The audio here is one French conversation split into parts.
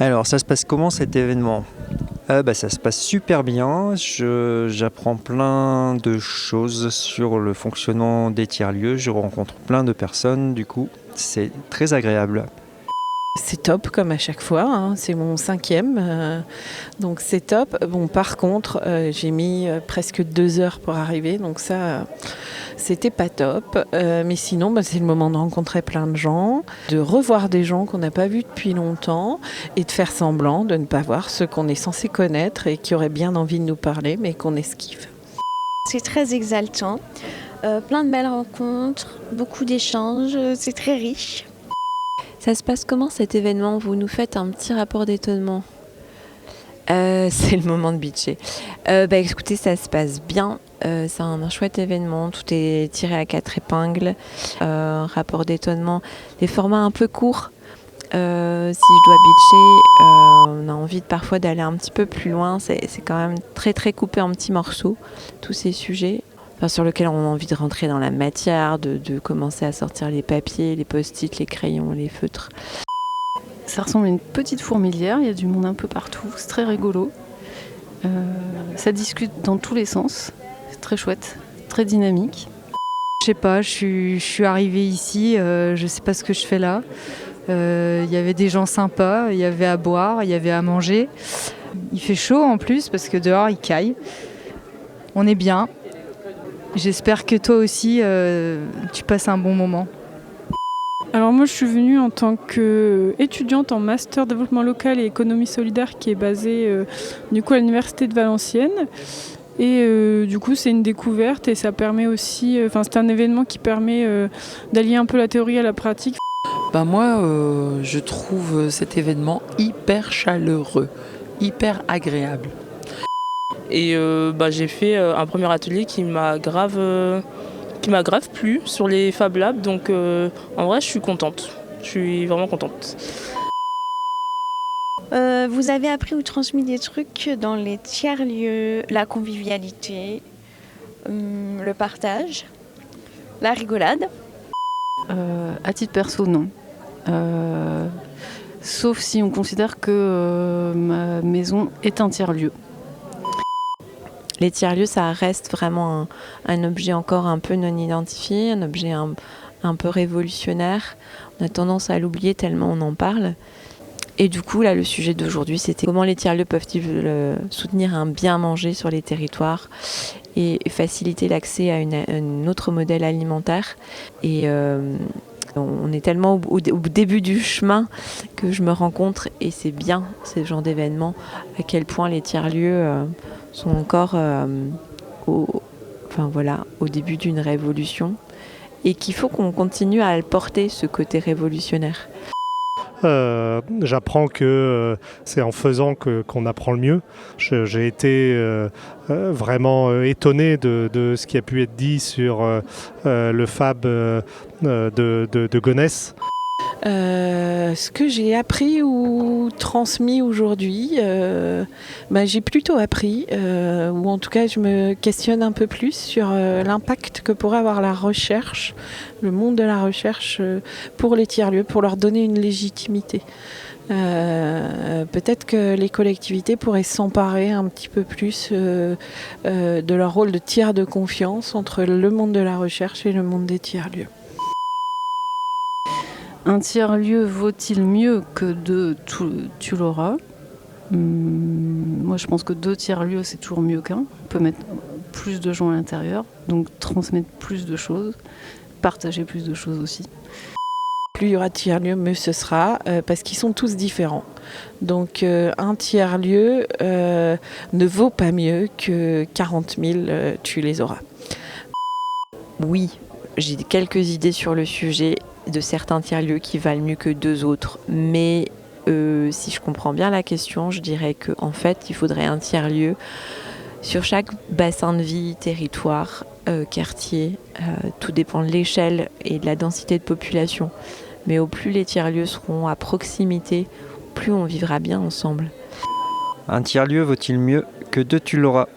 Alors, ça se passe comment cet événement? Ça se passe super bien. J'apprends plein de choses sur le fonctionnement des tiers-lieux. Je rencontre plein de personnes, du coup, c'est très agréable. C'est top comme à chaque fois, hein. C'est mon 5e, donc c'est top. Bon, par contre, j'ai mis presque 2 heures pour arriver, donc ça, c'était pas top. Mais sinon, c'est le moment de rencontrer plein de gens, de revoir des gens qu'on n'a pas vus depuis longtemps et de faire semblant de ne pas voir ceux qu'on est censé connaître et qui auraient bien envie de nous parler, mais qu'on esquive. C'est très exaltant, plein de belles rencontres, beaucoup d'échanges, c'est très riche. Ça se passe comment cet événement? Vous nous faites un petit rapport d'étonnement. C'est le moment de bitcher. Écoutez, ça se passe bien. C'est un chouette événement. Tout est tiré à 4 épingles. Rapport d'étonnement. Les formats un peu courts. Si je dois bitcher, on a envie parfois d'aller un petit peu plus loin. C'est quand même très très coupé en petits morceaux, tous ces sujets. Sur lequel on a envie de rentrer dans la matière, de commencer à sortir les papiers, les post-it, les crayons, les feutres. Ça ressemble à une petite fourmilière, il y a du monde un peu partout, c'est très rigolo. Ça discute dans tous les sens, c'est très chouette, très dynamique. Je sais pas, je suis arrivée ici, je sais pas ce que je fais là. Il y avait des gens sympas, il y avait à boire, il y avait à manger. Il fait chaud en plus parce que dehors il caille. On est bien. J'espère que toi aussi, tu passes un bon moment. Alors moi je suis venue en tant qu'étudiante en master développement local et économie solidaire qui est basée à l'université de Valenciennes. Et du coup c'est une découverte et ça permet aussi, c'est un événement qui permet d'allier un peu la théorie à la pratique. Moi je trouve cet événement hyper chaleureux, hyper agréable. Et j'ai fait un premier atelier qui m'a grave plu sur les Fab Labs. Donc en vrai, je suis contente. Je suis vraiment contente. Vous avez appris ou transmis des trucs dans les tiers-lieux, la convivialité, le partage, la rigolade? À titre perso, non. Sauf si on considère que ma maison est un tiers-lieu. Les tiers-lieux, ça reste vraiment un objet encore un peu non identifié, un objet un peu révolutionnaire. On a tendance à l'oublier tellement on en parle. Et du coup, là, le sujet d'aujourd'hui, c'était comment les tiers-lieux peuvent-ils soutenir un bien manger sur les territoires et faciliter l'accès à un autre modèle alimentaire. Et on est tellement au début du chemin que je me rends compte, et c'est bien, ce genre d'événement, à quel point les tiers-lieux sont encore au début d'une révolution et qu'il faut qu'on continue à le porter, ce côté révolutionnaire. J'apprends que c'est en faisant qu'on apprend le mieux. J'ai été vraiment étonné de ce qui a pu être dit sur le Fab de Gonesse. Ce que j'ai appris ou transmis aujourd'hui, j'ai plutôt appris, ou en tout cas je me questionne un peu plus sur l'impact que pourrait avoir la recherche, le monde de la recherche pour les tiers-lieux, pour leur donner une légitimité. Peut-être que les collectivités pourraient s'emparer un petit peu plus de leur rôle de tiers de confiance entre le monde de la recherche et le monde des tiers-lieux. Un tiers-lieu vaut-il mieux que 2 tu l'auras? Moi je pense que 2 tiers-lieux c'est toujours mieux qu'un. On peut mettre plus de gens à l'intérieur, donc transmettre plus de choses, partager plus de choses aussi. Plus il y aura de tiers-lieux, mieux ce sera, parce qu'ils sont tous différents. Donc un tiers-lieu ne vaut pas mieux que 40 000, tu les auras. Oui, j'ai quelques idées sur le sujet de certains tiers-lieux qui valent mieux que 2 autres, mais si je comprends bien la question, je dirais qu'en fait, il faudrait un tiers-lieu sur chaque bassin de vie, territoire, quartier. Tout dépend de l'échelle et de la densité de population. Mais au plus les tiers-lieux seront à proximité, plus on vivra bien ensemble. Un tiers-lieu vaut-il mieux que 2 tu l'auras?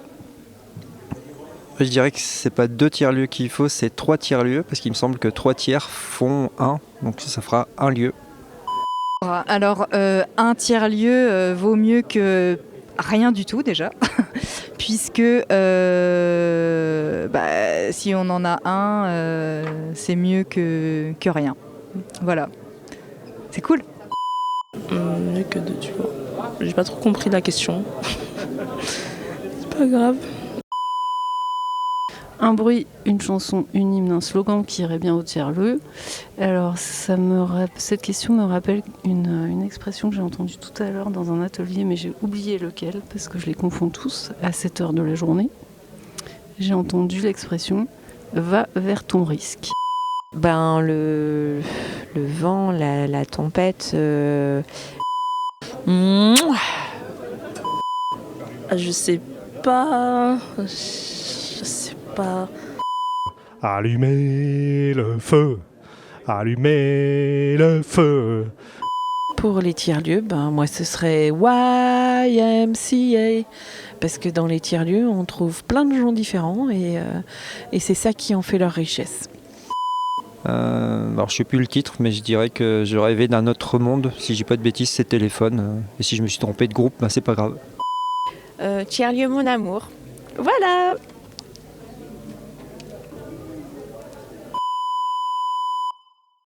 Je dirais que c'est pas 2 tiers-lieux qu'il faut, c'est 3 tiers-lieux, parce qu'il me semble que 3 tiers font 1, donc ça fera un lieu. Alors, un tiers-lieu vaut mieux que rien du tout déjà, puisque si on en a un, c'est mieux que rien. Voilà. C'est cool. Mieux que deux, tu vois. J'ai pas trop compris la question. C'est pas grave. Un bruit, une chanson, une hymne, un slogan qui irait bien au tiers-lieu. Alors, cette question me rappelle une expression que j'ai entendue tout à l'heure dans un atelier, mais j'ai oublié lequel, parce que je les confonds tous à cette heure de la journée. J'ai entendu l'expression « va vers ton risque ». Ben, le vent, la tempête. Je sais pas. Allumez le feu, allumez le feu. Pour les tiers-lieux, moi ce serait YMCA. Parce que dans les tiers-lieux, on trouve plein de gens différents et c'est ça qui en fait leur richesse. Alors je sais plus le titre, mais je dirais que je rêvais d'un autre monde. Si j'ai pas de bêtises, c'est Téléphone. Et si je me suis trompé de groupe, c'est pas grave. Tiers-lieu mon amour. Voilà.